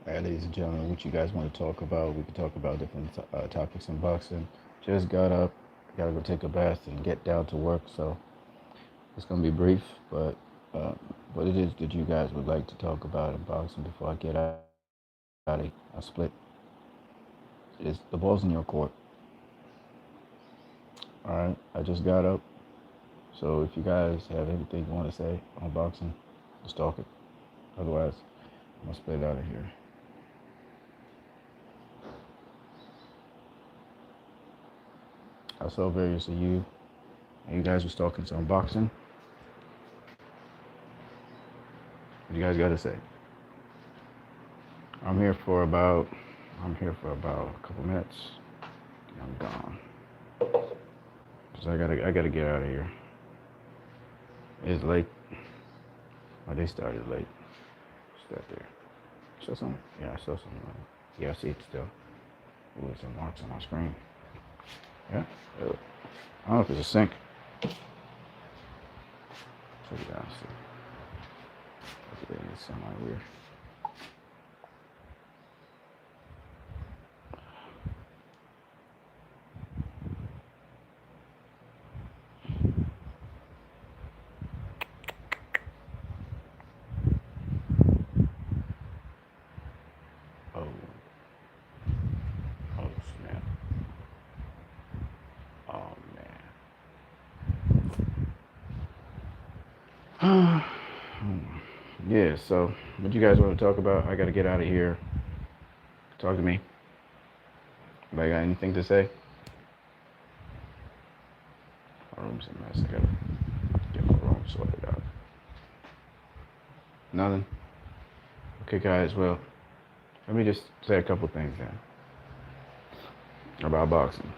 Ladies and gentlemen, what you guys want to talk about? We can talk about different topics in boxing. Just got up, gotta go take a bath and get down to work. So it's gonna be brief, but uh, what it is that you guys would like to talk about in boxing before I get out of here, I split. Is the ball's in your court. All right, I just got up. So if you guys have anything you want to say on boxing, just talk it. Otherwise, I'm gonna split out of here. I saw various of you, and you guys was talking some boxing. What you guys got to say? I'm here for about I'm here for about a couple minutes. And I'm gone. Cause I gotta get out of here. It's late. Oh, they started late. What's that there? Saw something? Yeah, I saw something. Yeah, I see it still. Ooh, some marks on my screen. Yeah. I don't know if it's a sink. Check it out. See. Okay, it's semi weird. Oh, oh snap. Oh man. Yeah. So, what you guys want to talk about? I gotta get out of here. Talk to me. Anybody got anything to say? My room's a mess. I gotta get my room sorted out. Nothing. Okay, guys. Well, let me just say a couple things then about boxing,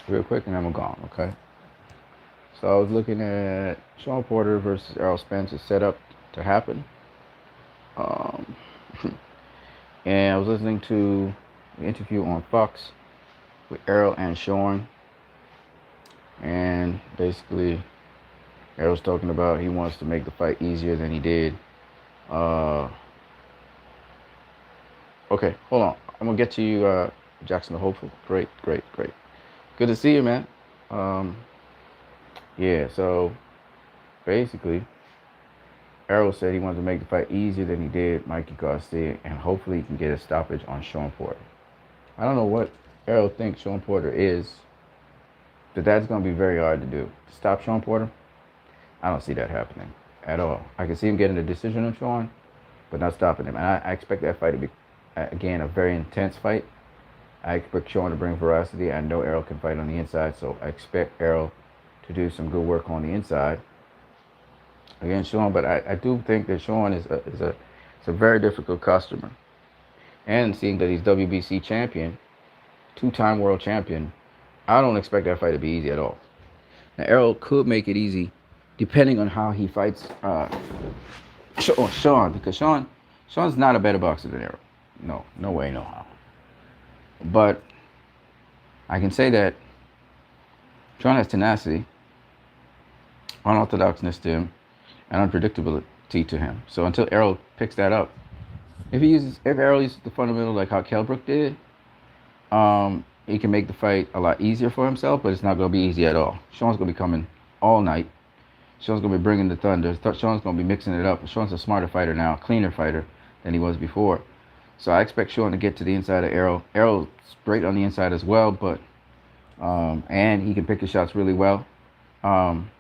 real quick, and then we're gone. Okay. So I was looking at Sean Porter versus Errol Spence is set up to happen. Um, and I was listening to the interview on Fox with Errol and Sean, and basically Errol's talking about he wants to make the fight easier than he did. Uh, okay, hold on. I'm gonna get to you, Jackson the Hopeful. Great, great, great. Good to see you, man. Um, yeah. So basically, Errol said he wanted to make the fight easier than he did Mikey Garcia, and hopefully he can get a stoppage on Sean Porter. I don't know what Errol thinks Sean Porter is, but that's going to be very hard to do. To stop Sean Porter, I don't see that happening at all. I can see him getting a decision on Sean, but not stopping him. And I expect that fight to be, again, a very intense fight. I expect Sean to bring veracity. I know Errol can fight on the inside, so I expect Errol to do some good work on the inside against Sean. But I do think that Sean is a very difficult customer. And seeing that he's WBC champion, two-time world champion, I don't expect that fight to be easy at all. Now Errol could make it easy, depending on how he fights Sean, because Sean's not a better boxer than Errol. No, no way, no how. But I can say that Sean has tenacity, unorthodoxness to him, and unpredictability to him. So until Errol picks that up, if Errol uses the fundamental like how Kelbrook did, he can make the fight a lot easier for himself, but it's not going to be easy at all. Sean's going to be coming all night. Sean's going to be bringing the thunder. Sean's going to be mixing it up. Sean's a smarter fighter now, a cleaner fighter than he was before. So I expect Sean to get to the inside of Errol. Errol's great on the inside as well, but and he can pick his shots really well. Um,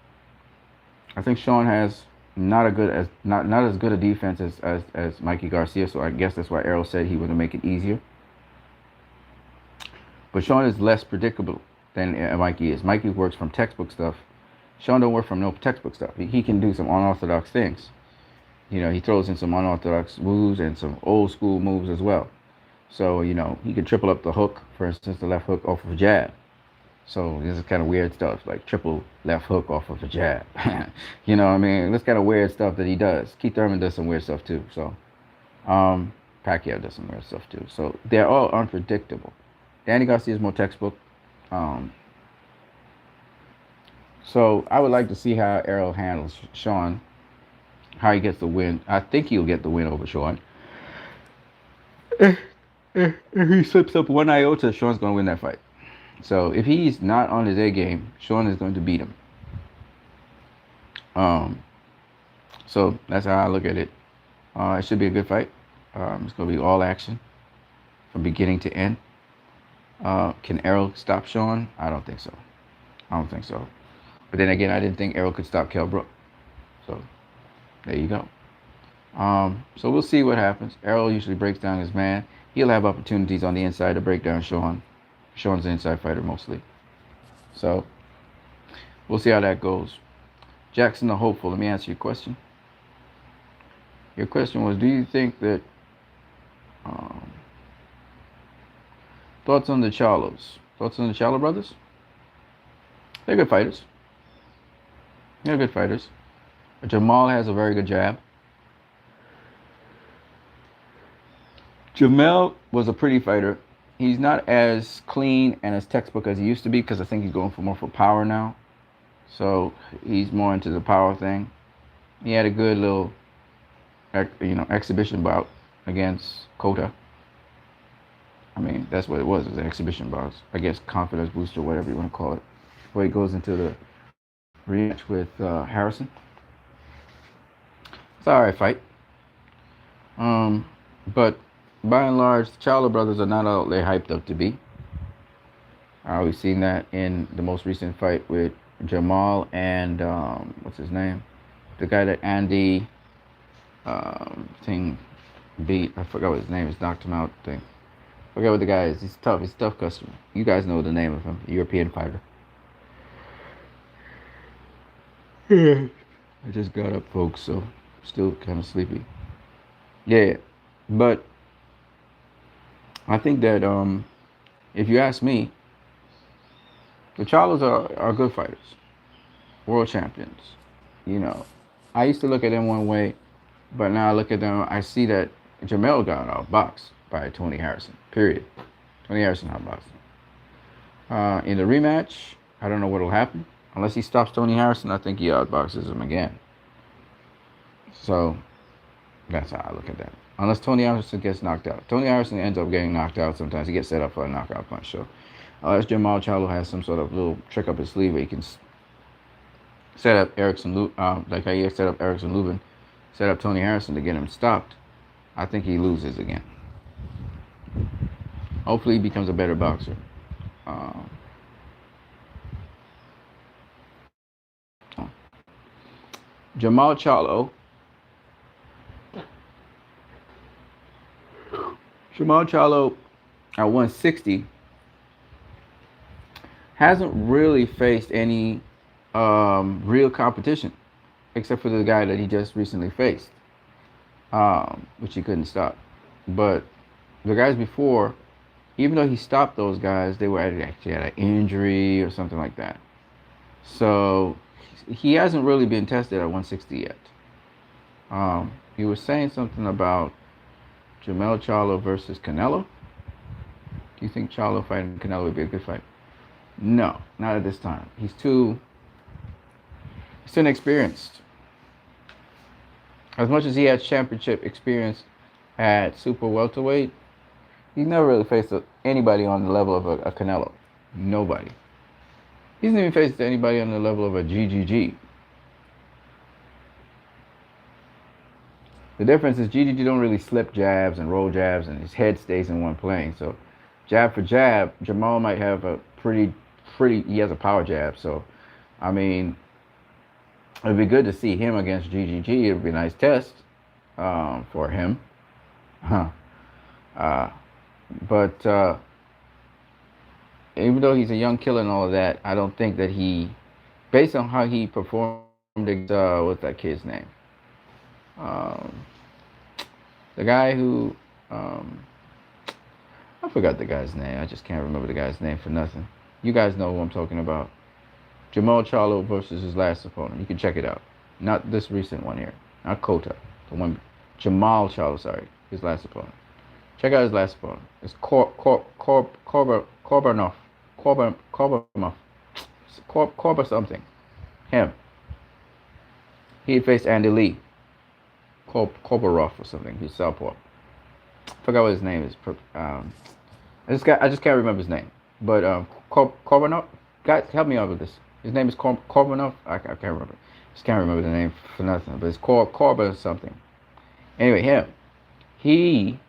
I think Sean has not as good a defense as Mikey Garcia, so I guess that's why Errol said he would make it easier. But Sean is less predictable than Mikey is. Mikey works from textbook stuff. Sean don't work from no textbook stuff. He can do some unorthodox things. You know, he throws in some unorthodox moves and some old school moves as well. So, you know, he can triple up the hook, for instance, the left hook off of a jab. So this is kind of weird stuff, like triple left hook off of a jab. You know what I mean? This kind of weird stuff that he does. Keith Thurman does some weird stuff too. So Pacquiao does some weird stuff too. So they're all unpredictable. Danny Garcia is more textbook. Um, so I would like to see how Errol handles Sean, how he gets the win. I think he'll get the win over Sean. If, if he slips up one iota, Sean's going to win that fight. So if he's not on his A game, Sean is going to beat him. Um, so that's how I look at it. It should be a good fight. It's going to be all action from beginning to end. Can Errol stop Sean? I don't think so. I don't think so. But then again, I didn't think Errol could stop Kell Brook. So there you go. So we'll see what happens. Errol usually breaks down his man. He'll have opportunities on the inside to break down Sean. Sean's an inside fighter mostly. So we'll see how that goes. Jackson the hopeful. Let me answer your question. Your question was, do you think that um, thoughts on the Charlos? Thoughts on the Charlo brothers? They're good fighters. They're good fighters. Jamal has a very good jab. Jamel was a pretty fighter. He's not as clean and as textbook as he used to be because I think he's going for more for power now. So he's more into the power thing. He had a good little, exhibition bout against Kota. I mean, that's what it was. It was an exhibition bout. I guess confidence booster, whatever you want to call it. Before he goes into the rematch with Harrison. It's an alright fight. But by and large, the Charlo brothers are not all they're hyped up to be. We've seen that in the most recent fight with Jamal and what's his name? The guy that Andy thing beat. I forgot what his name is. Knocked him out. Thing. Forget what the guy is. He's tough. He's a tough customer. You guys know the name of him. European fighter. Yeah. I just got up, folks, so still kind of sleepy. Yeah, but I think that if you ask me, the Charlos are good fighters, world champions. You know, I used to look at them one way, but now I look at them, I see that Jamel got outboxed by Tony Harrison. Period. Tony Harrison outboxed him. In the rematch, I don't know what will happen. Unless he stops Tony Harrison, I think he outboxes him again. So that's how I look at that. Unless Tony Harrison gets knocked out. Tony Harrison ends up getting knocked out sometimes. He gets set up for a knockout punch. So unless Jamal Charlo has some sort of little trick up his sleeve where he can set up like how he set up Erickson Lubin, set up Tony Harrison to get him stopped, I think he loses again. Hopefully he becomes a better boxer. Jamal Charlo. Jamal Charlo at 160 hasn't really faced any real competition except for the guy that he just recently faced, which he couldn't stop. But the guys before, even though he stopped those guys, they were actually had an injury or something like that. So he hasn't really been tested at 160 yet. He was saying something about Jamel Charlo versus Canelo. Do you think Charlo fighting Canelo would be a good fight? No, not at this time. He's too inexperienced. As much as he has championship experience at super welterweight, he's never really faced anybody on the level of a Canelo. Nobody. He hasn't even faced anybody on the level of a GGG. The difference is GGG don't really slip jabs and roll jabs, and his head stays in one plane. So, jab for jab, Jamal might have a pretty. He has a power jab. So, I mean, it'd be good to see him against GGG. It'd be a nice test for him. But even though he's a young killer and all of that, I don't think that based on how he performed, what's that kid's name? The guy who, I forgot the guy's name. I just can't remember the guy's name for nothing. You guys know who I'm talking about. Jamal Charlo versus his last opponent. You can check it out. Not this recent one here. Not Kota. The one, Jamal Charlo, sorry. His last opponent. Check out his last opponent. It's Korbanov. Korba something. Him. He faced Andy Lee. Korbarov or something. He's southpaw. Forgot what his name is. I just can't remember his name. But Korbanov, guys, help me out with this. His name is Korbanov. I can't remember. Just can't remember the name for nothing. But it's Corbin something. Anyway, him. He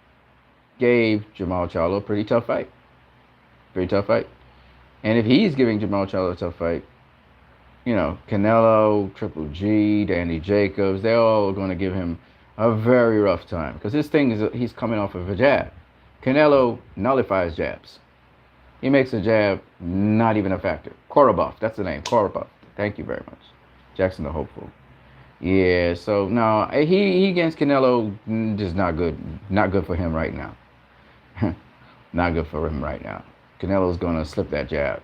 gave Jamal Charlo a pretty tough fight. Pretty tough fight. And if he's giving Jamal Charlo a tough fight, Canelo, Triple G, Danny Jacobs, they're all going to give him a very rough time because his thing is he's coming off of a jab. Canelo nullifies jabs. He makes a jab not even a factor. Korobov, that's the name. Korobov. Thank you very much. Jackson the hopeful. Yeah, so no, he against Canelo just not good. Not good for him right now. Not good for him right now. Canelo's gonna slip that jab.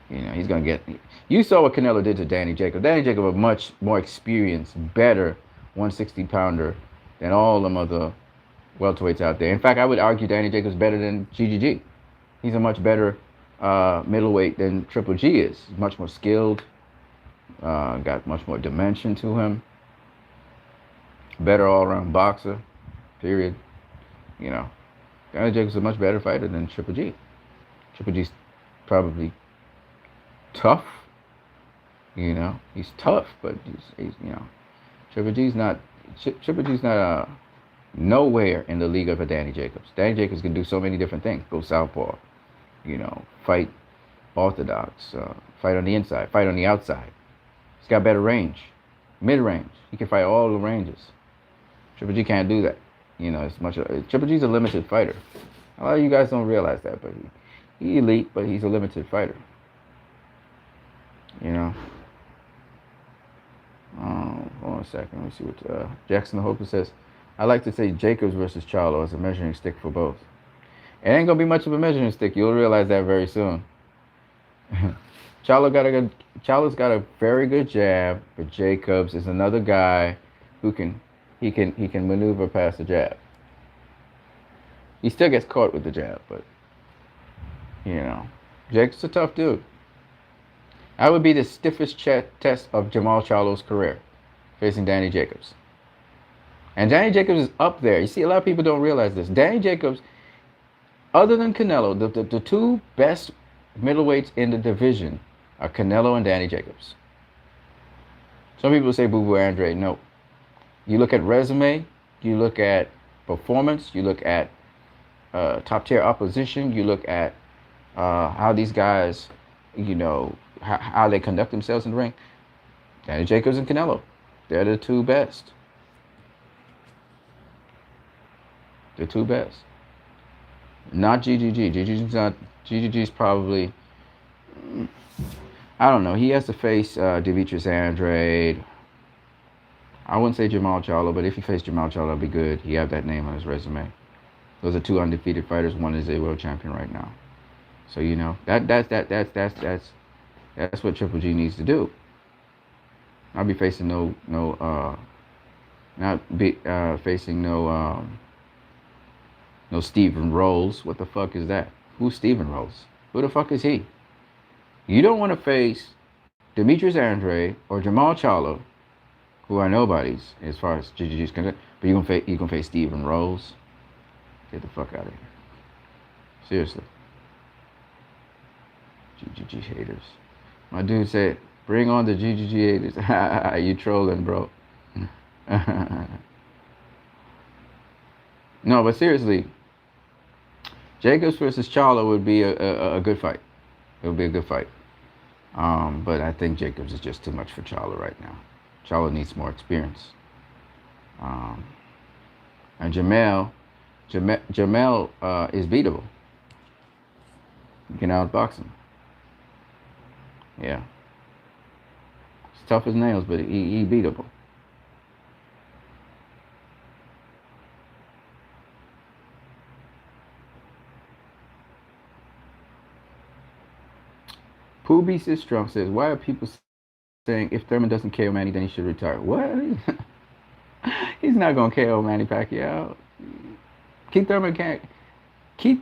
He's gonna get. You saw what Canelo did to Danny Jacobs. Danny Jacobs a much more experienced, better 160 pounder than all them other welterweights out there. In fact, I would argue Danny Jacobs better than GGG. He's a much better middleweight than Triple G is. He's much more skilled. Got much more dimension to him. Better all-around boxer. Period. Danny Jacobs is a much better fighter than Triple G. Triple G's probably tough. He's tough, but he's Triple G's not nowhere in the league of a Danny Jacobs. Danny Jacobs can do so many different things. Go southpaw, fight orthodox, fight on the inside, fight on the outside. He's got better range, mid-range. He can fight all the ranges. Triple G can't do that. Triple G's a limited fighter. A lot of you guys don't realize that, but he's elite, but he's a limited fighter. Hold on a second. Let me see what Jackson the Hopper says. I like to say Jacobs versus Charlo as a measuring stick for both. It ain't gonna be much of a measuring stick. You'll realize that very soon. Charlo's got a very good jab, but Jacobs is another guy who can maneuver past the jab. He still gets caught with the jab, but Jacobs is a tough dude. That would be the stiffest test of Jamal Charlo's career, facing Danny Jacobs. And Danny Jacobs is up there. You see, a lot of people don't realize this. Danny Jacobs, other than Canelo, the two best middleweights in the division are Canelo and Danny Jacobs. Some people say Boo Boo Andre. No. You look at resume, you look at performance, you look at top tier opposition, you look at how these guys, how they conduct themselves in the ring. Danny Jacobs and Canelo, they're the two best. The two best. Not GGG. GGG's probably, I don't know. He has to face Demetrius Andrade. I wouldn't say Jamal Charlo, but if he faced Jamal Charlo, it'd be good. He have that name on his resume. Those are two undefeated fighters. One is a world champion right now. So that's what Triple G needs to do. I'll be facing no Steven Rose. What the fuck is that? Who's Steven Rose? Who the fuck is he? You don't want to face Demetrius Andrade or Jamal Charlo, who are nobodies as far as GGG's concerned, but you can face Steven Rose. Get the fuck out of here. Seriously. GGG haters. My dude said, bring on the GGG haters. You trolling, bro. No, but seriously, Jacobs versus Charlo would be a good fight. It would be a good fight. But I think Jacobs is just too much for Charlo right now. Charlo needs more experience. And Jamel is beatable. You can outbox him. Yeah. He's tough as nails, but he beatable. Pooh Strong says, why are people saying if Thurman doesn't KO Manny, then he should retire? What? He's not going to KO Manny Pacquiao. Keith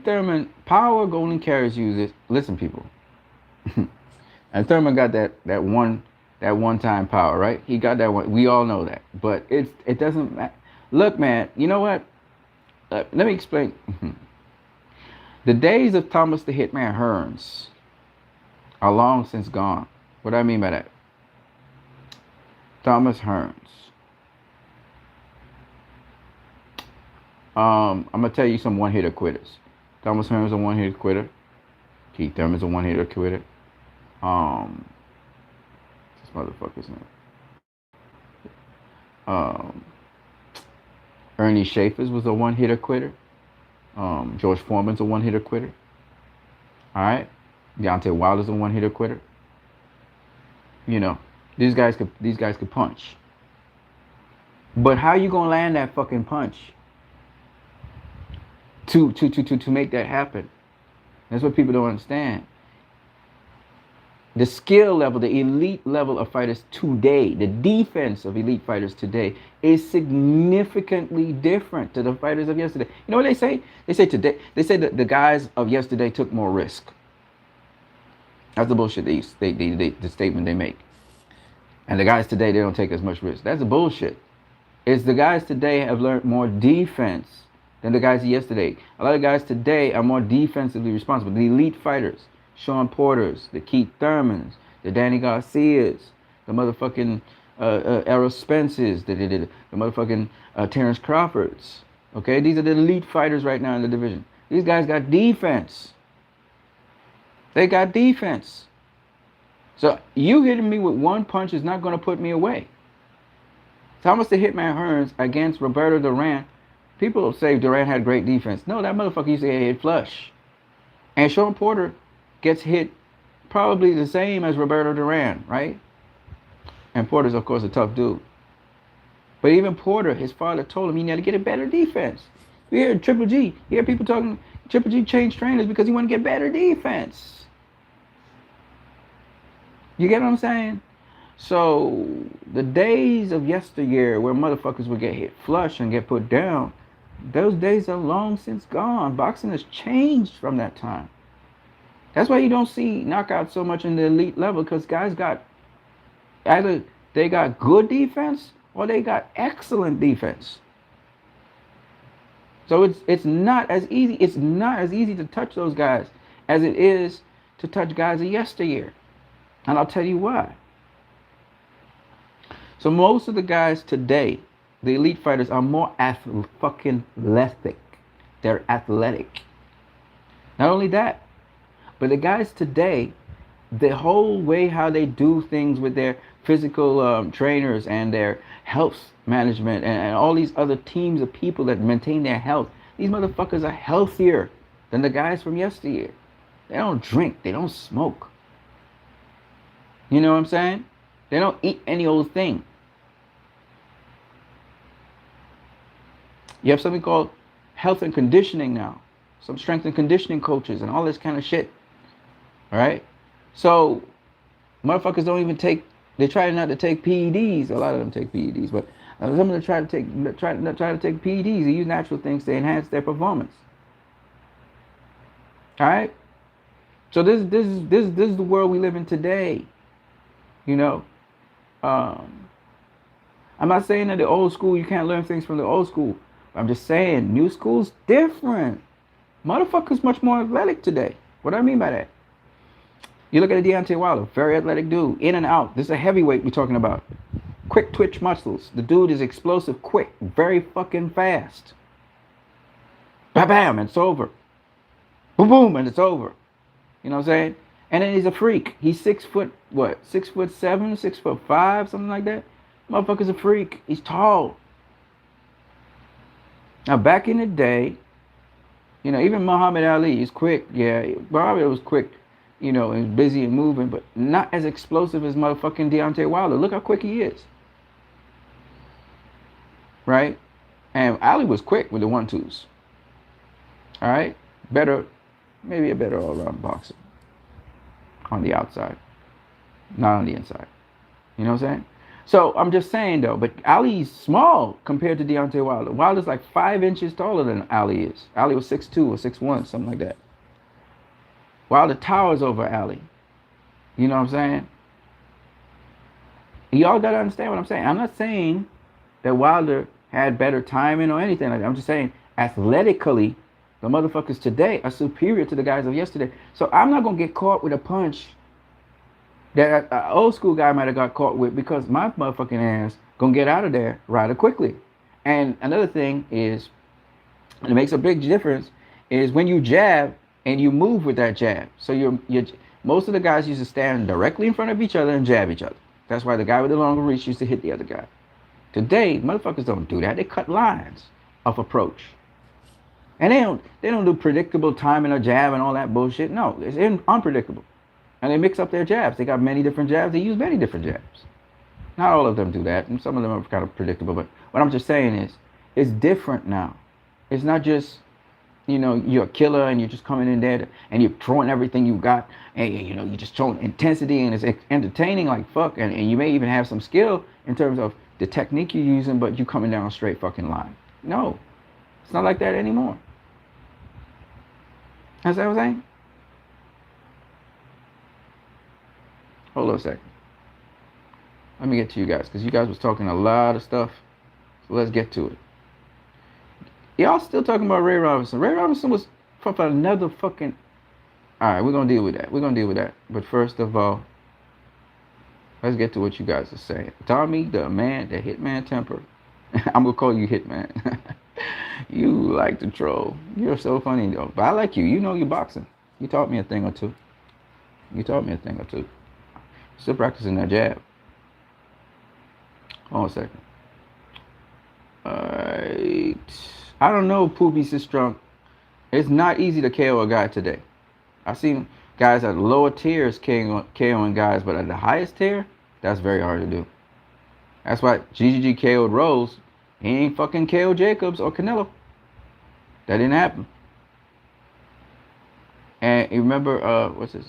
Thurman, power Golden Carriers uses. Listen, people. And Thurman got that one-time power, right? He got that one. We all know that. But it doesn't matter. Look, man, you know what? let me explain. The days of Thomas the Hitman Hearns are long since gone. What do I mean by that? Thomas Hearns. I'm gonna tell you some one-hitter quitters. Thomas Hearns is a one-hitter quitter. Keith Thurman's a one-hitter quitter. This motherfucker's name. Um, Ernie Schaefer's was a one-hitter quitter. George Foreman's a one-hitter quitter. All right. Deontay Wilder's a one-hitter quitter. You know, these guys could punch. But how you gonna land that fucking punch to make that happen? That's what people don't understand. The skill level, the elite level of fighters today, the defense of elite fighters today is significantly different to the fighters of yesterday. You know what they say? They say today, they say that the guys of yesterday took more risk. That's the bullshit the statement they make. And the guys today, they don't take as much risk. That's the bullshit. It's the guys today have learned more defense than the guys yesterday. A lot of guys today are more defensively responsible. The elite fighters, Sean Porters, the Keith Thurmans, the Danny Garcias, the motherfucking Errol Spences, the motherfucking Terrence Crawfords. Okay, these are the elite fighters right now in the division. These guys got defense. They got defense. So you hitting me with one punch is not going to put me away. Thomas the Hitman Hearns against Roberto Duran. People say Duran had great defense. No, that motherfucker used to get hit flush. And Sean Porter gets hit probably the same as Roberto Duran, right? And Porter's, of course, a tough dude. But even Porter, his father told him he needed to get a better defense. You hear Triple G. You hear people talking, Triple G changed trainers because he wanted to get better defense. You get what I'm saying? So the days of yesteryear where motherfuckers would get hit flush and get put down, those days are long since gone. Boxing has changed from that time. That's why you don't see knockouts so much in the elite level, because guys got either they got good defense or they got excellent defense. So it's not as easy. It's not as easy to touch those guys as it is to touch guys of yesteryear. And I'll tell you why. So most of the guys today, the elite fighters, are more athletic. They're athletic. Not only that, but the guys today, the whole way how they do things with their physical trainers and their health management and all these other teams of people that maintain their health, these motherfuckers are healthier than the guys from yesteryear. They don't drink. They don't smoke. You know what I'm saying? They don't eat any old thing. You have something called health and conditioning now. Some strength and conditioning coaches and all this kind of shit. All right? So, motherfuckers don't even take, they try not to take PEDs. A lot of them take PEDs, but some of them try to take PEDs. They use natural things to enhance their performance. All right? So this is the world we live in today. You know, I'm not saying that the old school, you can't learn things from the old school. I'm just saying, new school's different. Motherfucker's much more athletic today. What do I mean by that? You look at Deontay Wilder, very athletic dude, in and out. This is a heavyweight we're talking about. Quick twitch muscles. The dude is explosive, quick, very fucking fast. Bam, bam, and it's over. Boom, boom, and it's over. You know what I'm saying? And then he's a freak. He's 6 foot, what? 6'7", 6'5", something like that. Motherfucker's a freak. He's tall. Now, back in the day, you know, even Muhammad Ali is quick. Yeah, Muhammad was quick, you know, and busy and moving, but not as explosive as motherfucking Deontay Wilder. Look how quick he is. Right? And Ali was quick with the 1-2s. All right? Better, maybe a better all-around boxer. On the outside, not on the inside. You know what I'm saying? So I'm just saying though, but Ali's small compared to Deontay Wilder. Wilder's like 5 inches taller than Ali is. Ali was 6'2" or 6'1", something like that. Wilder towers over Ali. You know what I'm saying? Y'all gotta understand what I'm saying. I'm not saying that Wilder had better timing or anything like that. I'm just saying athletically, the motherfuckers today are superior to the guys of yesterday. So I'm not gonna get caught with a punch that an old school guy might have got caught with because my motherfucking ass gonna get out of there rather quickly. And another thing is, and it makes a big difference, is when you jab and you move with that jab. So you're most of the guys used to stand directly in front of each other and jab each other. That's why the guy with the longer reach used to hit the other guy. Today, motherfuckers don't do that. They cut lines of approach. And they don't do predictable timing or jab and all that bullshit. No, it's unpredictable. And they mix up their jabs. They got many different jabs. They use many different jabs. Not all of them do that, and some of them are kind of predictable. But what I'm just saying is, it's different now. It's not just, you're a killer and you're just coming in there and you're throwing everything you got, and you're just showing intensity and it's entertaining like fuck, and you may even have some skill in terms of the technique you're using, but you coming down a straight fucking line. No, it's not like that anymore. That's what I'm saying. Hold on a second. Let me get to you guys, because you guys was talking a lot of stuff. So let's get to it. Y'all still talking about Ray Robinson. Ray Robinson was from another fucking... Alright, we're going to deal with that. We're going to deal with that. But first of all, let's get to what you guys are saying. Tommy, the Hitman Temper. I'm going to call you Hitman. You like to troll. You're so funny, though. But I like you. You know you're boxing. You taught me a thing or two. Still practicing that jab. Hold on a second. Alright. I don't know if Poopy's is strong. It's not easy to KO a guy today. I've seen guys at lower tiers KOing guys, but at the highest tier, that's very hard to do. That's why GGG KO'd Rose. He ain't fucking KO Jacobs or Canelo. That didn't happen. And you remember, what's this?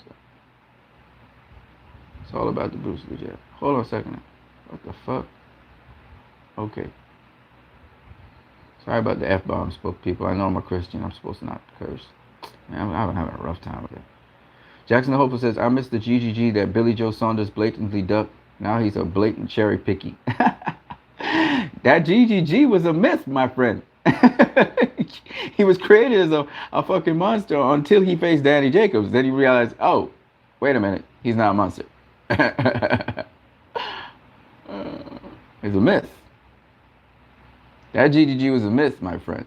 It's all about the Bruce Lee jab. Hold on a second. What the fuck? Okay. Sorry about the F-bomb spoke, people. I know I'm a Christian. I'm supposed to not curse. Man, I'm having a rough time with it. Jackson the Hopeful says, I miss the GGG that Billy Joe Saunders blatantly ducked. Now he's a blatant cherry picky. That GGG was a myth, my friend. He was created as a fucking monster until he faced Danny Jacobs. Then he realized, oh, wait a minute. He's not a monster. It's a myth. That GGG was a myth, my friend.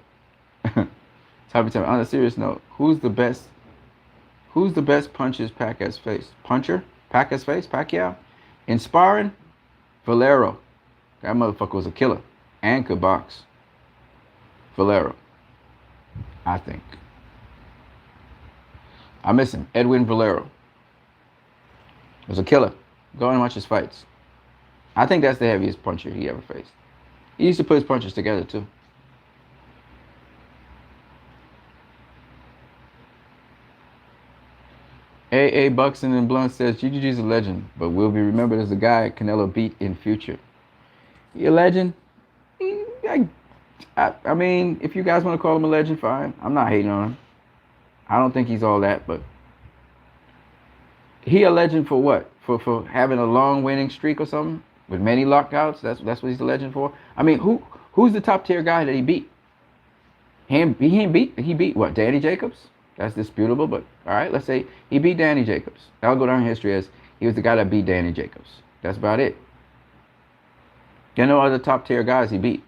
Tell me, on a serious note, who's the best punches Pac has faced? Pac has faced? Pacquiao? In sparring? Valero. That motherfucker was a killer and could box. Valero. I think. I miss him. Edwin Valero. Was a killer. Go and watch his fights. I think that's the heaviest puncher he ever faced. He used to put his punches together, too. A.A. Buxton and Blunt says, GGG's a legend, but will be remembered as the guy Canelo beat in future. He a legend? I mean, if you guys want to call him a legend, fine. I'm not hating on him. I don't think he's all that, but... He a legend for what? For having a long winning streak or something? With many lockouts? That's what he's a legend for? I mean, who's the top tier guy that he beat? He beat what? Danny Jacobs? That's disputable, but all right, let's say he beat Danny Jacobs. That'll go down in history as he was the guy that beat Danny Jacobs. That's about it. There are no other top tier guys he beat.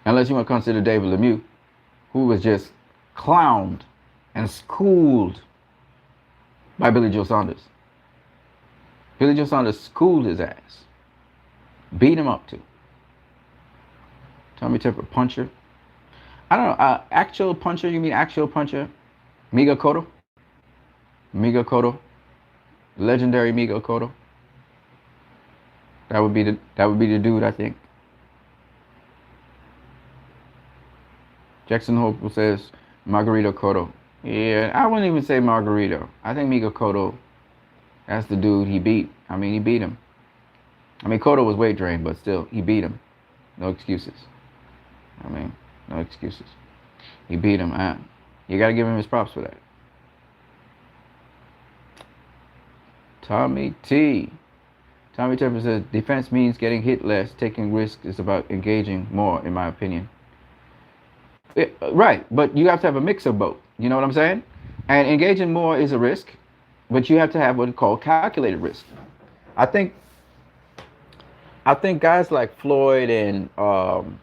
Unless you want to consider David Lemieux, who was just clowned and schooled by Billy Joe Saunders. Billy Joe Saunders schooled his ass. Beat him up too. Tommy Temper puncher. I don't know. Actual puncher, you mean actual puncher? Miga Cotto? Miga Cotto. Legendary Miga Cotto. That would be the dude, I think. Jackson Hope says Margarito Cotto. Yeah, I wouldn't even say Margarito. I think Miga Cotto, that's the dude he beat. I mean, he beat him. I mean, Cotto was weight drained, but still, he beat him. No excuses. I mean, no excuses. He beat him. You got to give him his props for that. Tommy T. Tommy Temper says, defense means getting hit less. Taking risks is about engaging more, in my opinion. Right, but you have to have a mix of both. You know what I'm saying? And engaging more is a risk, but you have to have what is called calculated risk. I think I think guys like Floyd and Pernell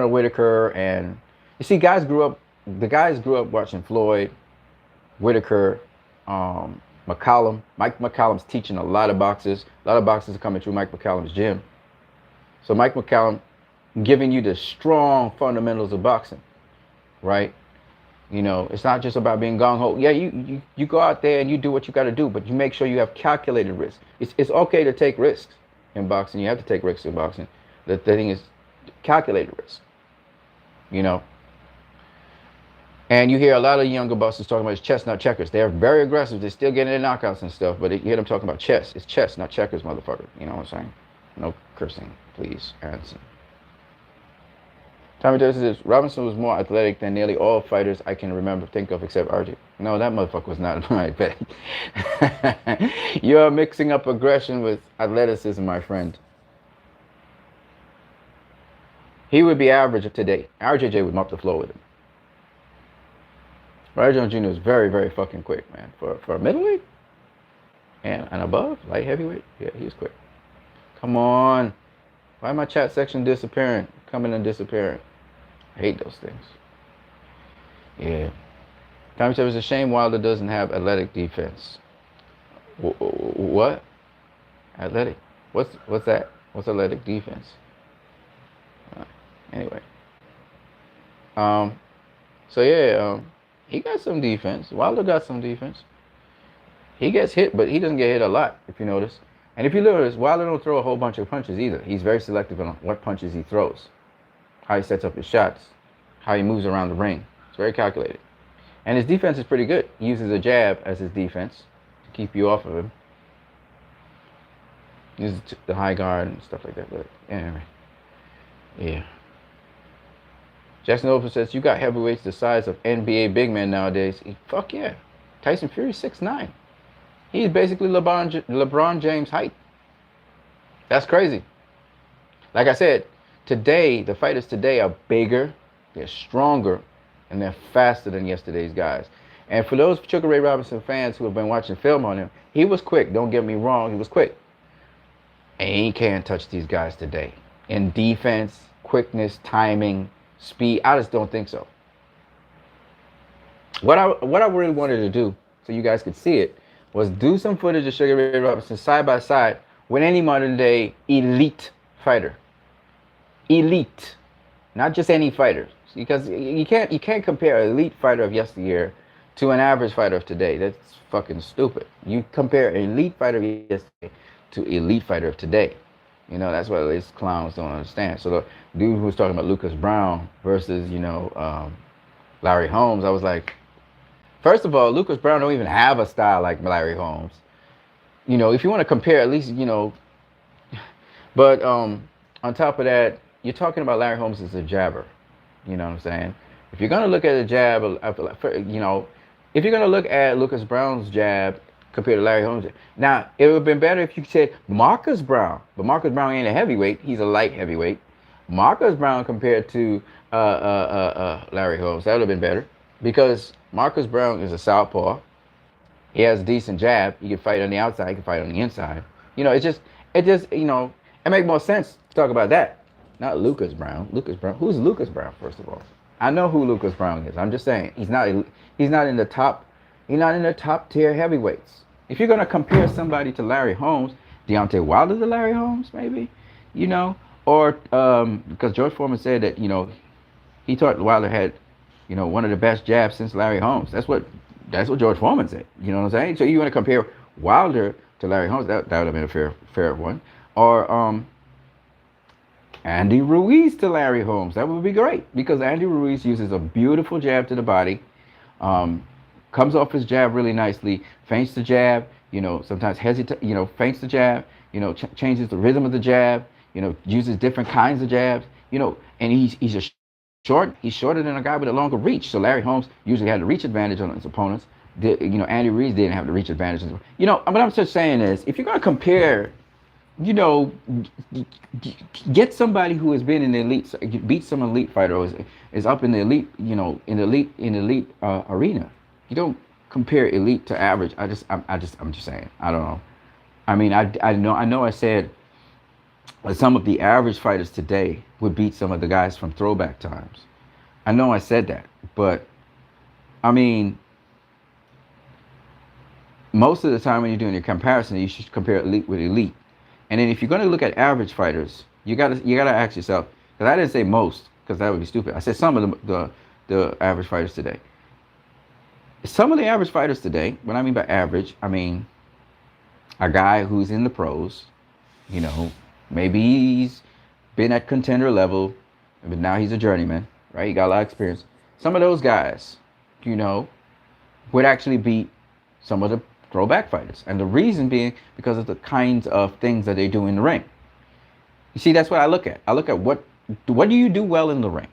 Whitaker and you see guys grew up. The guys grew up watching Floyd, Whitaker, McCollum. Mike McCollum's teaching a lot of boxers. A lot of boxers are coming through Mike McCollum's gym. So Mike McCollum giving you the strong fundamentals of boxing, right? You know, it's not just about being gung ho. Yeah, you go out there and you do what you got to do, but you make sure you have calculated risks. It's okay to take risks in boxing. You have to take risks in boxing. The thing is calculated risks. You know, and you hear a lot of younger boxers talking about chess, not checkers. They're very aggressive. They're still getting their knockouts and stuff, but you hear them talking about chess. It's chess, not checkers, motherfucker. You know what I'm saying? No cursing, please, Anson. Tommy Davis says Robinson was more athletic than nearly all fighters I can remember, think of, except RJ. No, that motherfucker was not athletic. You're mixing up aggression with athleticism, my friend. He would be average today. RJJ would mop the floor with him. Roy Jones Jr. is very, very fucking quick, man. For a middleweight and above, light heavyweight, yeah, he's quick. Come on. Why my chat section disappearing? Coming and disappearing. I hate those things. Yeah. Tommy said it's a shame Wilder doesn't have athletic defense. What? Athletic? What's that? What's athletic defense? Anyway. Um. So yeah. He got some defense. Wilder got some defense. He gets hit, but he doesn't get hit a lot, if you notice. And if you notice, Wilder don't throw a whole bunch of punches either. He's very selective on what punches he throws, how he sets up his shots, how he moves around the ring. It's very calculated. And his defense is pretty good. He uses a jab as his defense to keep you off of him. He uses the high guard and stuff like that. But anyway, yeah. Jackson Open says, you got heavyweights the size of NBA big men nowadays. Fuck yeah. Tyson Fury 6'9". He's basically LeBron James height. That's crazy. Like I said, today, the fighters today are bigger, they're stronger, and they're faster than yesterday's guys. And for those Sugar Ray Robinson fans who have been watching film on him, he was quick. Don't get me wrong, he was quick. And he can't touch these guys today. In defense, quickness, timing, speed, I just don't think so. What I really wanted to do, so you guys could see it, was do some footage of Sugar Ray Robinson side by side with any modern day elite fighter. Elite, not just any fighter, because you can't compare an elite fighter of yesteryear to an average fighter of today. That's fucking stupid. You compare an elite fighter of yesterday to elite fighter of today. You know, that's what these clowns don't understand. So the dude who was talking about Lucas Brown versus, Larry Holmes, I was like, first of all, Lucas Brown don't even have a style like Larry Holmes. You know, if you want to compare, at least, but on top of that, you're talking about Larry Holmes as a jabber. You know what I'm saying? If you're going to look at a jab, if you're going to look at Lucas Brown's jab compared to Larry Holmes. Now, it would have been better if you said Marcus Brown. But Marcus Brown ain't a heavyweight. He's a light heavyweight. Marcus Brown compared to Larry Holmes. That would have been better. Because Marcus Brown is a southpaw. He has a decent jab. He can fight on the outside. He can fight on the inside. You know, it makes more sense to talk about that. Not Lucas Brown. Lucas Brown. Who's Lucas Brown, first of all? I know who Lucas Brown is. I'm just saying. He's not in the top tier heavyweights. If you're going to compare somebody to Larry Holmes, Deontay Wilder to Larry Holmes, maybe, or because George Foreman said that, he thought Wilder had, one of the best jabs since Larry Holmes. That's what George Foreman said. You know what I'm saying? So you want to compare Wilder to Larry Holmes, that would have been a fair one. Or Andy Ruiz to Larry Holmes. That would be great because Andy Ruiz uses a beautiful jab to the body. Comes off his jab really nicely, feints the jab, sometimes hesitates, feints the jab, changes the rhythm of the jab, uses different kinds of jabs, and he's shorter than a guy with a longer reach. So Larry Holmes usually had the reach advantage on his opponents. Andy Ruiz didn't have the reach advantage. What I'm just saying is, if you're going to compare you know, get somebody who has been in the elite, beat some elite fighter, or is up in the elite, in the elite arena. You don't compare elite to average. I'm just saying. I don't know. I mean, I know I said that some of the average fighters today would beat some of the guys from throwback times. I know I said that, but I mean, most of the time when you're doing your comparison, you should compare elite with elite. And then if you're going to look at average fighters, you gotta ask yourself, because I didn't say most, because that would be stupid. I said some of the average fighters today. Some of the average fighters today, what I mean by average, I mean a guy who's in the pros, you know, maybe he's been at contender level, but now he's a journeyman, right? He got a lot of experience. Some of those guys, you know, would actually beat some of the throwback fighters. And the reason being because of the kinds of things that they do in the ring. You see, that's what I look at. I look at what do you do well in the ring?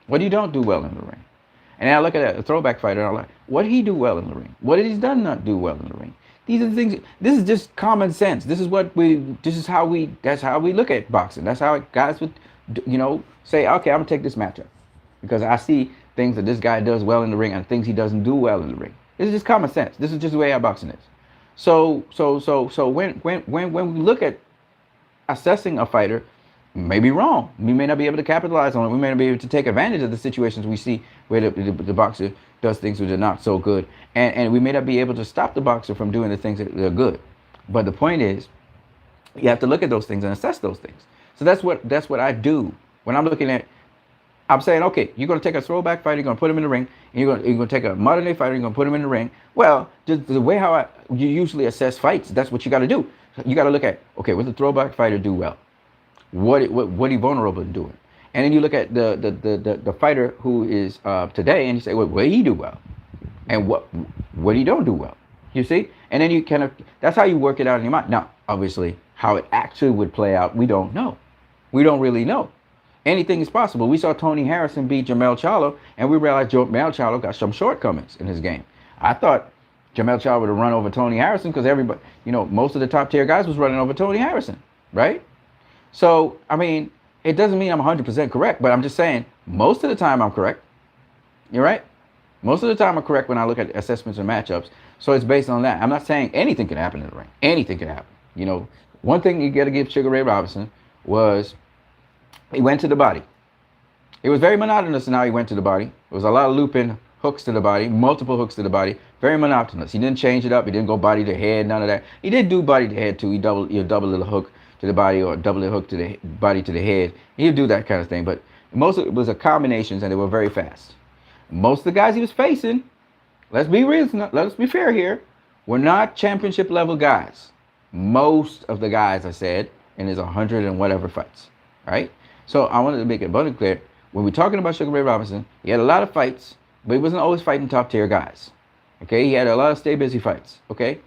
What do you don't do well in the ring? And then I look at a throwback fighter and I'm like, what did he do well in the ring? What did he done not do well in the ring? These are the things. This is just common sense. That's how we look at boxing. That's how guys would, say, okay, I'm gonna take this matchup because I see things that this guy does well in the ring and things he doesn't do well in the ring. This is just common sense. This is just the way our boxing is. So when we look at assessing a fighter, may be wrong. We may not be able to capitalize on it. We may not be able to take advantage of the situations we see where the boxer does things which are not so good. And we may not be able to stop the boxer from doing the things that are good. But the point is, you have to look at those things and assess those things. So that's what I do when I'm looking at. I'm saying, okay, you're going to take a throwback fighter, you're going to put him in the ring, and you're going to take a modern day fighter, you're going to put him in the ring. Well, just the way how you usually assess fights, that's what you got to do. You got to look at, okay, what the throwback fighter do well? What he vulnerable in doing? And then you look at the fighter who is today, and you say, well, what he do well, and what he don't do well. You see, and then you kind of that's how you work it out in your mind. Now, obviously, how it actually would play out, we don't know. We don't really know. Anything is possible. We saw Tony Harrison beat Jamel Charlo, and we realized Jamel Charlo got some shortcomings in his game. I thought Jamel Charlo would have run over Tony Harrison because everybody, most of the top tier guys was running over Tony Harrison, right? So, I mean, it doesn't mean I'm 100% correct, but I'm just saying most of the time I'm correct. You're right. Most of the time I'm correct when I look at assessments and matchups. So it's based on that. I'm not saying anything can happen in the ring. Anything can happen. One thing you got to give Sugar Ray Robinson was he went to the body. It was very monotonous in how he went to the body. There was a lot of looping hooks to the body, multiple hooks to the body. Very monotonous. He didn't change it up. He didn't go body to head, none of that. He did do body to head too. He double the hook to the body or double the hook to the body to the head. He'd do that kind of thing. But most of it was a combinations and they were very fast. Most of the guys he was facing, let's be real, let's be fair here, were not championship level guys. Most of the guys, I said, in his 100 and whatever fights, right? So I wanted to make it abundantly clear, when we're talking about Sugar Ray Robinson, he had a lot of fights, but he wasn't always fighting top tier guys. Okay, he had a lot of stay busy fights. Okay,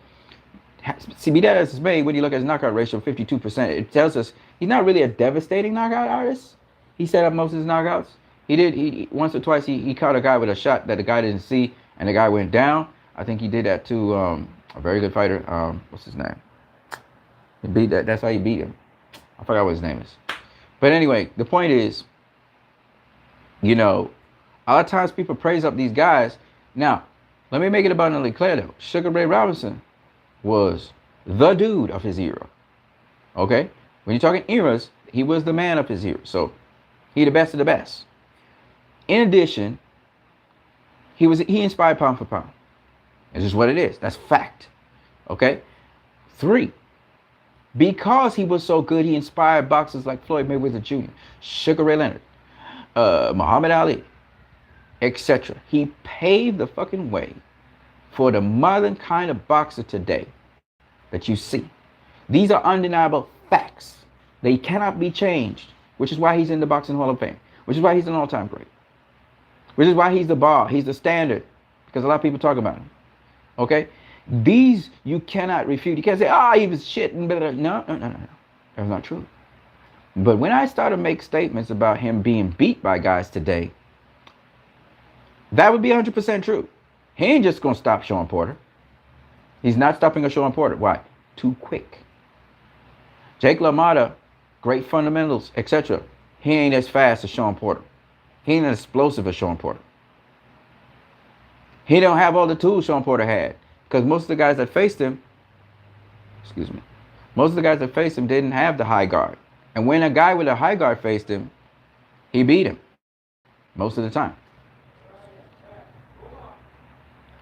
see, be that as it's made, when you look at his knockout ratio, 52%, it tells us he's not really a devastating knockout artist. He set up most of his knockouts. He once or twice he caught a guy with a shot that the guy didn't see, and the guy went down. I think he did that to a very good fighter. What's his name? He beat that. That's how he beat him. I forgot what his name is. But anyway, the point is, a lot of times people praise up these guys. Now, let me make it abundantly clear though. Sugar Ray Robinson was the dude of his era. Okay? When you're talking eras, he was the man of his era. So he the best of the best. In addition, he inspired pound for pound. It's just what it is. That's fact. Okay? 3. Because he was so good, he inspired boxers like Floyd Mayweather Jr., Sugar Ray Leonard, Muhammad Ali, etc. He paved the fucking way for the modern kind of boxer today that you see. These are undeniable facts. They cannot be changed, which is why he's in the Boxing Hall of Fame, which is why he's an all-time great, which is why he's the bar, he's the standard, because a lot of people talk about him. Okay? These you cannot refute. You can't say, he was shit. And no. That's not true. But when I start to make statements about him being beat by guys today, that would be 100% true. He ain't just going to stop Sean Porter. He's not stopping a Sean Porter. Why? Too quick. Jake LaMotta, great fundamentals, etc. He ain't as fast as Sean Porter. He ain't as explosive as Sean Porter. He don't have all the tools Sean Porter had. Because most of the guys that faced him, excuse me, most of the guys that faced him didn't have the high guard. And when a guy with a high guard faced him, he beat him most of the time.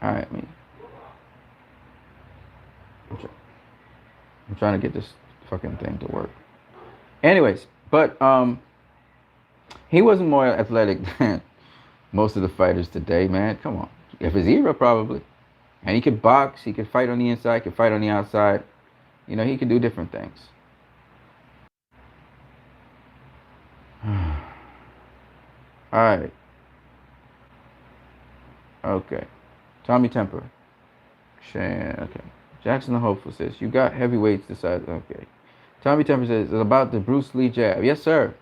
All right, I'm trying to get this fucking thing to work. Anyways, but he wasn't more athletic than most of the fighters today, man. Come on. If his era, probably. And he could box, he could fight on the inside, could fight on the outside. You know, he could do different things. All right. Okay. Tommy Temper. Shan. Okay. Jackson the Hopeful says, you got heavyweights decided. Okay. Tommy Temper says, it's about the Bruce Lee jab. Yes, sir.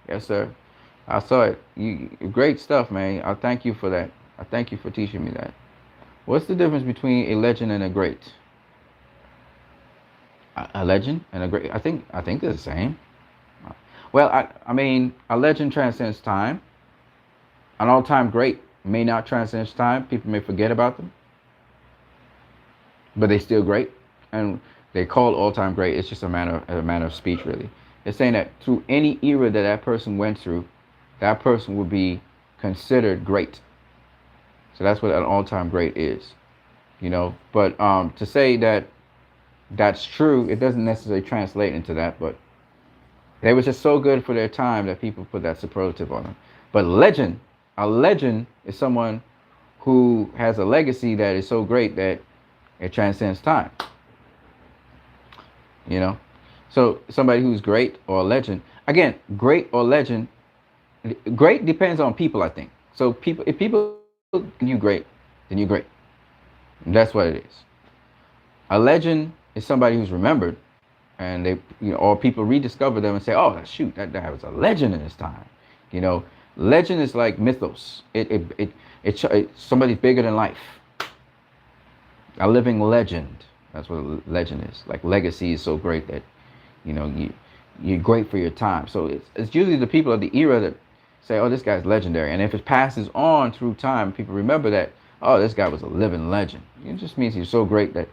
Yes, sir. I saw it. Great stuff, man. I thank you for that. I thank you for teaching me that. What's the difference between a legend and a great? A legend and a great. I think they're the same. Well, I mean, a legend transcends time. An all-time great may not transcend time. People may forget about them, but they still great, and they call all-time great. It's just a matter of speech, really. It's saying that through any era that that person went through, that person would be considered great. So that's what an all-time great is, you know. But to say that that's true, it doesn't necessarily translate into that. But they were just so good for their time that people put that superlative on them. But a legend is someone who has a legacy that is so great that it transcends time. You know, so somebody who's great or a legend. Again, great or legend. Great depends on people, I think. So if people you great, then you're great. And that's what it is. A legend is somebody who's remembered, and they, or people rediscover them and say, "Oh, shoot, that was a legend in his time." You know, legend is like mythos. It's somebody bigger than life. A living legend. That's what a legend is. Like legacy is so great that, you're great for your time. So it's usually the people of the era that say, "Oh, this guy's legendary." And if it passes on through time, people remember that, "Oh, this guy was a living legend." It just means he's so great that,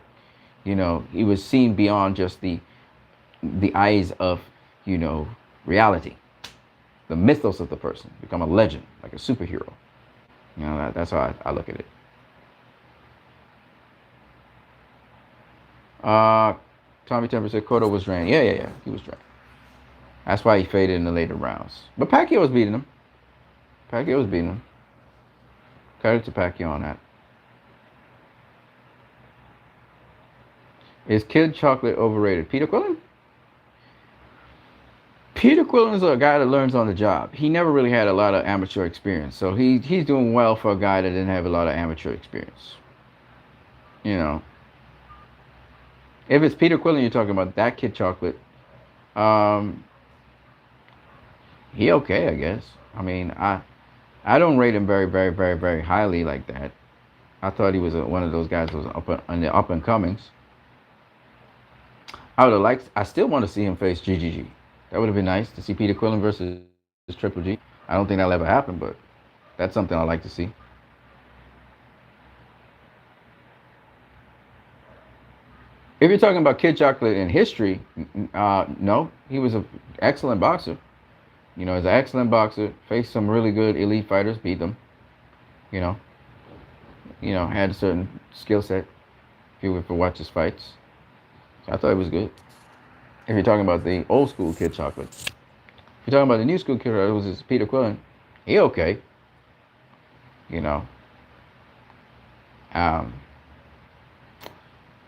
he was seen beyond just the eyes of, reality. The mythos of the person become a legend, like a superhero. That's how I look at it. Tommy Temper said Cotto was drained. Yeah. He was drained. That's why he faded in the later rounds. But Pacquiao was beating him. Credit to Pacquiao on that. Is Kid Chocolate overrated? Peter Quillen? Peter Quillen is a guy that learns on the job. He never really had a lot of amateur experience. So he's doing well for a guy that didn't have a lot of amateur experience. If it's Peter Quillen you're talking about, that Kid Chocolate, he okay, I guess. I mean, I don't rate him very, very, very, very highly like that. I thought he was one of those guys that was in the up and comings. I still want to see him face GGG. That would have been nice to see Peter Quillen versus Triple G. I don't think that'll ever happen, but that's something I like to see. If you're talking about Kid Chocolate in history, no, he was an excellent boxer. He's an excellent boxer. Faced some really good elite fighters, beat them. Had a certain skill set. If you ever watch his fights, so I thought it was good. If you're talking about the old school Kid Chocolate, if you're talking about the new school Kid Chocolate, it was Peter Quillen. He okay.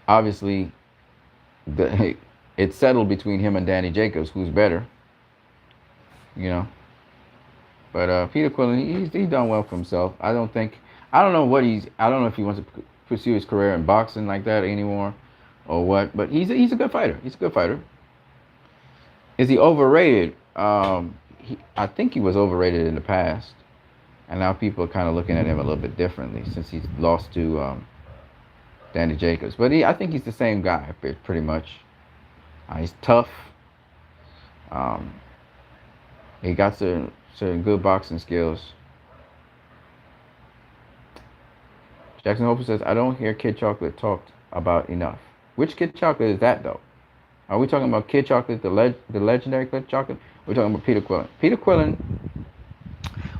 Obviously, it's settled between him and Danny Jacobs, who's better. But Peter Quillen, he's done well for himself. I don't know if he wants to pursue his career in boxing like that anymore, or what. But he's a good fighter. He's a good fighter. Is he overrated? I think he was overrated in the past, and now people are kind of looking at him a little bit differently since he's lost to Danny Jacobs. But I think he's the same guy, pretty much. He's tough. Um, he got certain good boxing skills. Jackson Hope says, I don't hear Kid Chocolate talked about enough. Which Kid Chocolate is that, though? Are we talking about Kid Chocolate, the legendary Kid Chocolate? We're talking about Peter Quillen. Peter Quillen,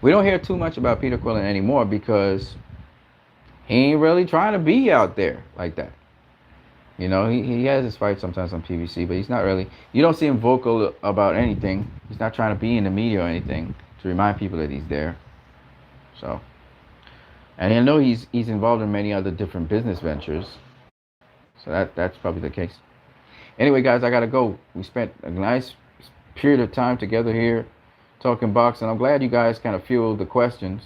we don't hear too much about Peter Quillen anymore because he ain't really trying to be out there like that. You know, he has his fights sometimes on PVC, but he's not really. You don't see him vocal about anything. He's not trying to be in the media or anything to remind people that he's there. So, and I know he's involved in many other different business ventures. So that's probably the case. Anyway, guys, I gotta go. We spent a nice period of time together here talking boxing. I'm glad you guys kind of fueled the questions.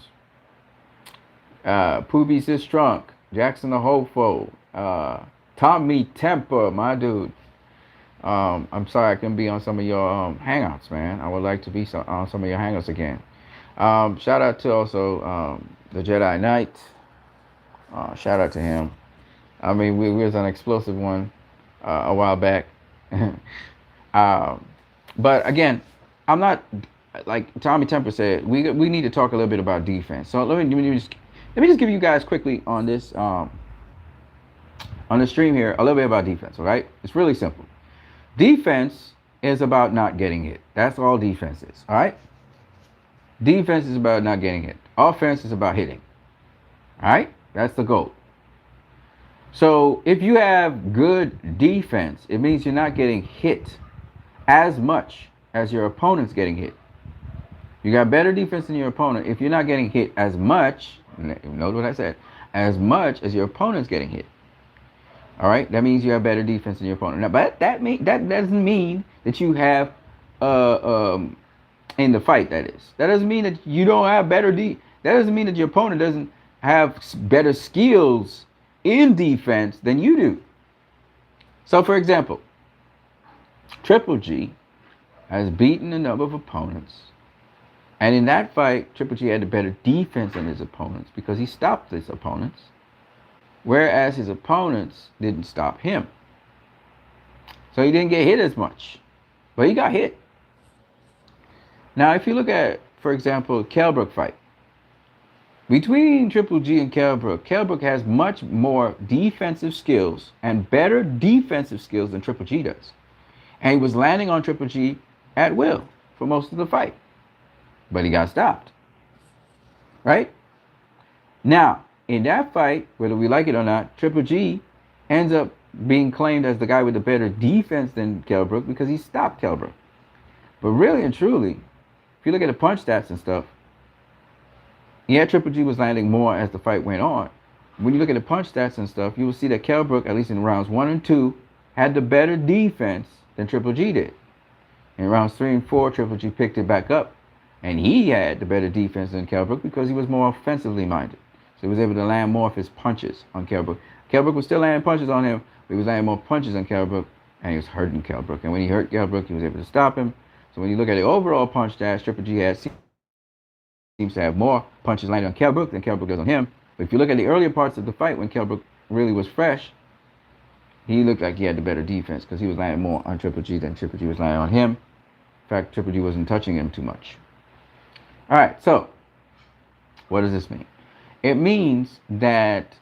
Poobies is drunk. Jackson the Hopeful. Tommy Temper, my dude. I'm sorry I couldn't be on some of your hangouts, man. I would like to be on some of your hangouts again. Shout out to also the Jedi Knight. Shout out to him. I mean, we was an explosive one a while back. But again, I'm not like Tommy Temper said. We need to talk a little bit about defense. So let me just give you guys quickly on this on the stream here a little bit about defense. All right, it's really simple. Defense is about not getting hit. That's all defense is. All right. Defense is about not getting hit. Offense is about hitting. All right, that's the goal. So if you have good defense, it means you're not getting hit as much as your opponent's getting hit. You got better defense than your opponent. If you're not getting hit as much, note what I said, as much as your opponent's getting hit. All right, that means you have better defense than your opponent. Now, but that doesn't mean that you have in the fight. That doesn't mean that you don't have better That doesn't mean that your opponent doesn't have better skills in defense than you do. So, for example, Triple G has beaten a number of opponents, and in that fight, Triple G had a better defense than his opponents because he stopped his opponents, whereas his opponents didn't stop him. So he didn't get hit as much, but he got hit. Now, if you look at, for example, Kell Brook fight, between Triple G and Kell Brook has much more defensive skills and better defensive skills than Triple G does. And he was landing on Triple G at will for most of the fight. But he got stopped. Right? Now, in that fight, whether we like it or not, Triple G ends up being claimed as the guy with the better defense than Kell Brook because he stopped Kell Brook. But really and truly, if you look at the punch stats and stuff, yeah, Triple G was landing more as the fight went on. When you look at the punch stats and stuff, you will see that Kell Brook, at least in rounds 1 and 2, had the better defense than Triple G did. In rounds 3 and 4, Triple G picked it back up, and he had the better defense than Kell Brook because he was more offensively minded. So he was able to land more of his punches on Kell Brook. Kell Brook was still landing punches on him, but he was landing more punches on Kell Brook, and he was hurting Kell Brook. And when he hurt Kell Brook, he was able to stop him. So when you look at the overall punch stats, Triple G seems to have more punches landed on Kell Brook than Kell Brook does on him. But if you look at the earlier parts of the fight when Kell Brook really was fresh, he looked like he had the better defense because he was landing more on Triple G than Triple G was landing on him. In fact, Triple G wasn't touching him too much. All right, so what does this mean? It means that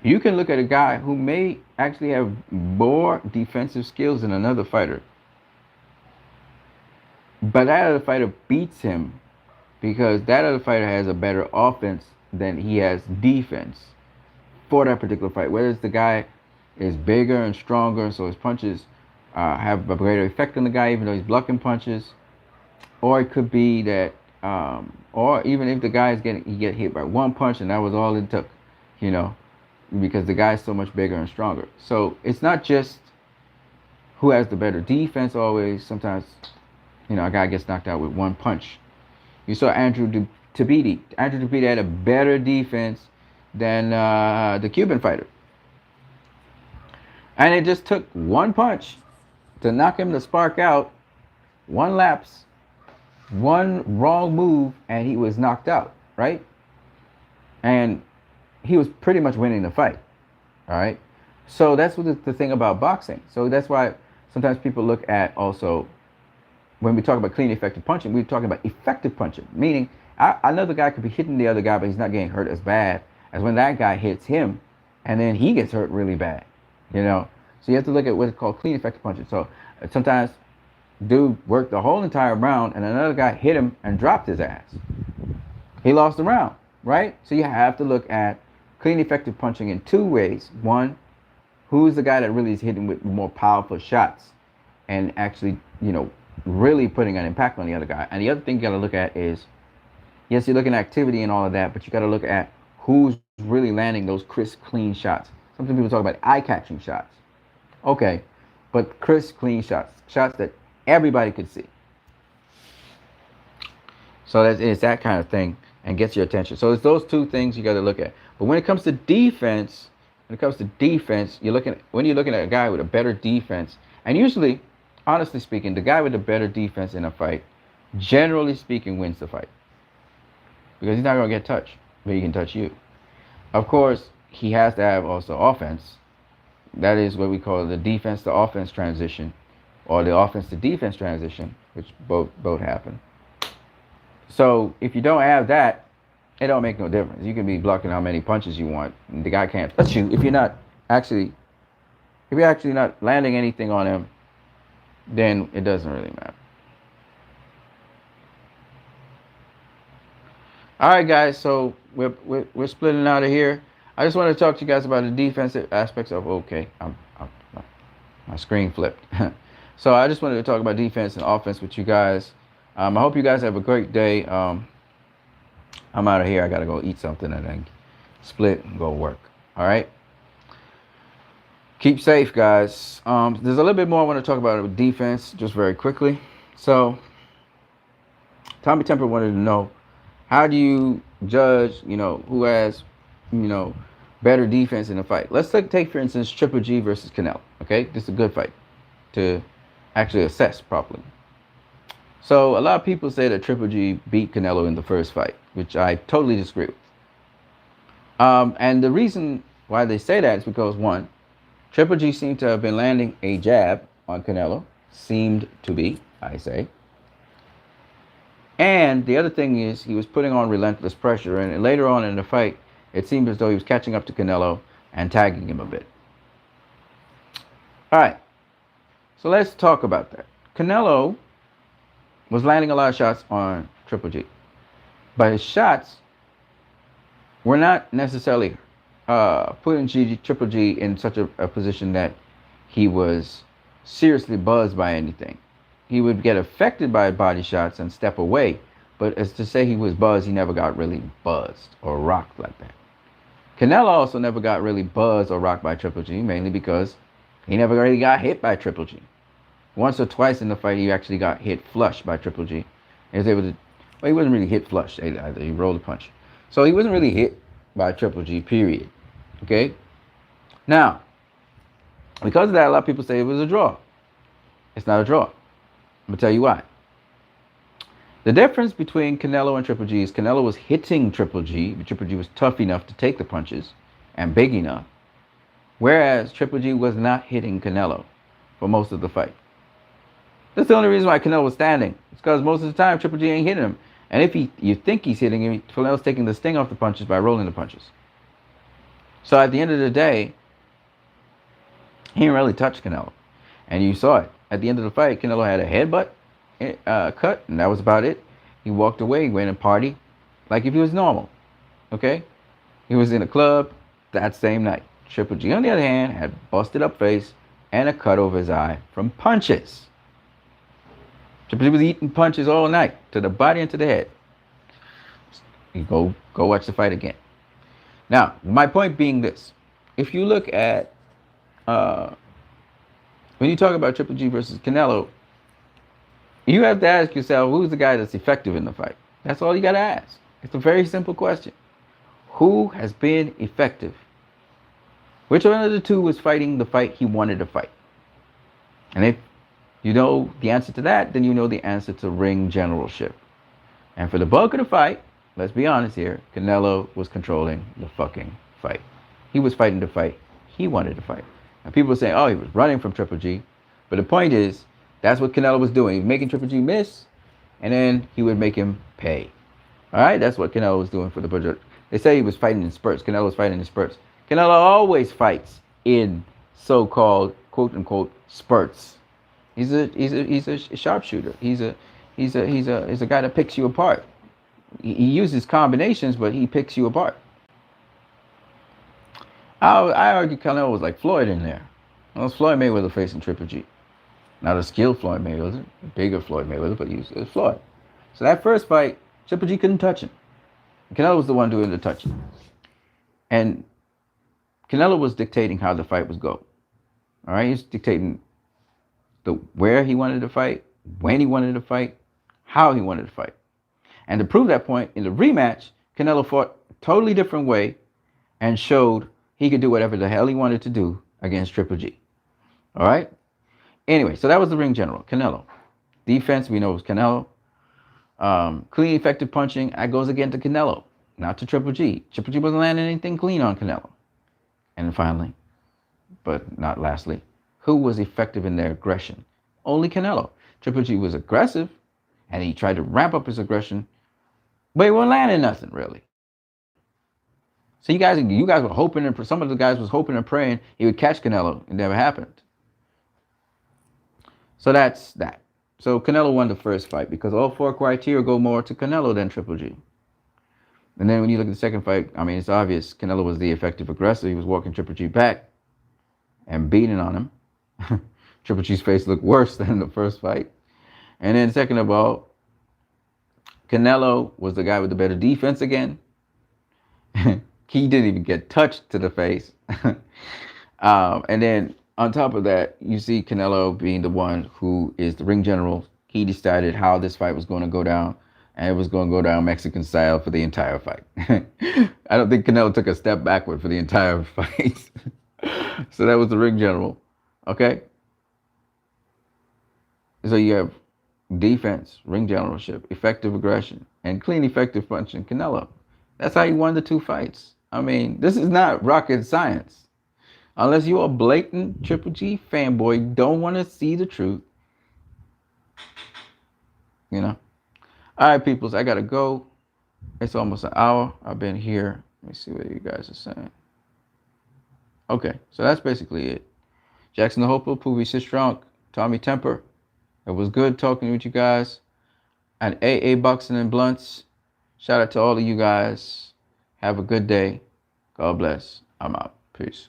you can look at a guy who may actually have more defensive skills than another fighter, but that other fighter beats him because that other fighter has a better offense than he has defense for that particular fight. Whether it's the guy is bigger and stronger, so his punches have a greater effect on the guy, even though he's blocking punches, or it could be that, or even if the guy is he get hit by one punch and that was all it took, you know, because the guy's so much bigger and stronger. So it's not just who has the better defense always. Sometimes, you know, a guy gets knocked out with one punch. You saw Andrew Tabiti. Andrew Tabiti had a better defense than the Cuban fighter. And it just took one punch to knock him the spark out, one lapse, one wrong move, and he was knocked out, right? And he was pretty much winning the fight, all right? So that's what the thing about boxing. So that's why sometimes people look at also when we talk about clean, effective punching, we're talking about effective punching, meaning another guy could be hitting the other guy, but he's not getting hurt as bad as when that guy hits him, and then he gets hurt really bad. You know, so you have to look at what's called clean, effective punching. So sometimes dude worked the whole entire round, and another guy hit him and dropped his ass. He lost the round, right? So you have to look at clean, effective punching in two ways. One, who's the guy that really is hitting with more powerful shots and actually, really putting an impact on the other guy. And the other thing you got to look at is, yes, you're looking at activity and all of that, but you got to look at who's really landing those crisp, clean shots. Sometimes people talk about eye-catching shots. Okay, but crisp, clean shots, shots that everybody could see. So it's that kind of thing and gets your attention. So it's those two things you got to look at. But when it comes to defense, when you're looking at a guy with a better defense, and usually, honestly speaking, the guy with the better defense in a fight, generally speaking, wins the fight because he's not going to get touched, but he can touch you. Of course, he has to have also offense. That is what we call the defense to offense transition, or the offense to defense transition, which both happen. So if you don't have that, it don't make no difference. You can be blocking how many punches you want. The guy can't touch you if you're actually not landing anything on him. Then it doesn't really matter. All right, guys. So we're splitting out of here. I just want to talk to you guys about the defensive aspects of. Okay, my screen flipped. So I just wanted to talk about defense and offense with you guys. I hope you guys have a great day. I'm out of here. I got to go eat something and then split and go work. All right. Keep safe, guys. There's a little bit more I want to talk about with defense just very quickly. So Tommy Temper wanted to know, how do you judge, who has, better defense in a fight? Let's take for instance, Triple G versus Canelo. Okay. This is a good fight to actually assess properly. So a lot of people say that Triple G beat Canelo in the first fight, which I totally disagree with. And the reason why they say that is because, one, Triple G seemed to have been landing a jab on Canelo. Seemed to be, I say. And the other thing is he was putting on relentless pressure. And later on in the fight, it seemed as though he was catching up to Canelo and tagging him a bit. All right. So let's talk about that. Canelo was landing a lot of shots on Triple G. But his shots were not necessarily putting Triple G in such a position that he was seriously buzzed by anything. He would get affected by body shots and step away. But as to say he was buzzed, he never got really buzzed or rocked like that. Canelo also never got really buzzed or rocked by Triple G, mainly because he never really got hit by Triple G. Once or twice in the fight, he actually got hit flush by Triple G. He was able to, well, he wasn't really hit flush either. He rolled a punch. So he wasn't really hit by Triple G, period. Okay? Now, because of that, a lot of people say it was a draw. It's not a draw. I'm going to tell you why. The difference between Canelo and Triple G is Canelo was hitting Triple G, but Triple G was tough enough to take the punches and big enough. Whereas Triple G was not hitting Canelo for most of the fight. That's the only reason why Canelo was standing. It's because most of the time Triple G ain't hitting him. And if you think he's hitting him, Canelo's taking the sting off the punches by rolling the punches. So at the end of the day, he didn't really touch Canelo. And you saw it. At the end of the fight, Canelo had a headbutt cut, and that was about it. He walked away, went and partied like if he was normal. Okay? He was in a club that same night. Triple G, on the other hand, had busted up face and a cut over his eye from punches. Triple G was eating punches all night, to the body and to the head. You go watch the fight again. Now, my point being this. If you look at, when you talk about Triple G versus Canelo, you have to ask yourself, who's the guy that's effective in the fight? That's all you got to ask. It's a very simple question. Who has been effective? Which one of the two was fighting the fight he wanted to fight? And if you know the answer to that, then you know the answer to ring generalship. And for the bulk of the fight, let's be honest here, Canelo was controlling the fucking fight. He was fighting the fight he wanted to fight. And people were saying, oh, he was running from Triple G. But the point is, that's what Canelo was doing. He was making Triple G miss, and then he would make him pay. All right, that's what Canelo was doing for the budget. They say he was fighting in spurts. Canelo was fighting in spurts. Canelo always fights in so-called quote unquote spurts. He's a sharpshooter. He's a guy that picks you apart. He uses combinations, but he picks you apart. I argue Canelo was like Floyd in there. Well, it was Floyd Mayweather facing Triple G. Not a skilled Floyd Mayweather, a bigger Floyd Mayweather, but it was Floyd. So that first fight, Triple G couldn't touch him. Canelo was the one doing the touching. And Canelo was dictating how the fight was go. All right, he was dictating where he wanted to fight, when he wanted to fight, how he wanted to fight. And to prove that point, in the rematch, Canelo fought a totally different way and showed he could do whatever the hell he wanted to do against Triple G. All right? Anyway, so that was the ring general, Canelo. Defense, we know, was Canelo. Clean, effective punching, that goes again to Canelo, not to Triple G. Triple G wasn't landing anything clean on Canelo. And then finally, but not lastly, who was effective in their aggression? Only Canelo. Triple G was aggressive, and he tried to ramp up his aggression, but he wasn't landing nothing, really. So you guys were hoping, and some of the guys was hoping and praying he would catch Canelo. It never happened. So that's that. So Canelo won the first fight because all four criteria go more to Canelo than Triple G. And then when you look at the second fight, I mean, it's obvious Canelo was the effective aggressor. He was walking Triple G back and beating on him. Triple G's face looked worse than the first fight. And then second of all, Canelo was the guy with the better defense again. He didn't even get touched to the face. And then on top of that, you see Canelo being the one who is the ring general. He decided how this fight was going to go down, and it was going to go down Mexican style for the entire fight. I don't think Canelo took a step backward for the entire fight. So that was the ring general. Okay? So you have defense, ring generalship, effective aggression, and clean, effective punching. Canelo. That's how he won the two fights. I mean, this is not rocket science. Unless you're a blatant Triple G fanboy, don't want to see the truth. You know? All right, peoples, I got to go. It's almost an hour. I've been here. Let me see what you guys are saying. Okay, so that's basically it. Jackson the Hopeful, Poovy Sit Strong, Tommy Temper. It was good talking with you guys. And AA Boxing and Blunts. Shout out to all of you guys. Have a good day. God bless. I'm out. Peace.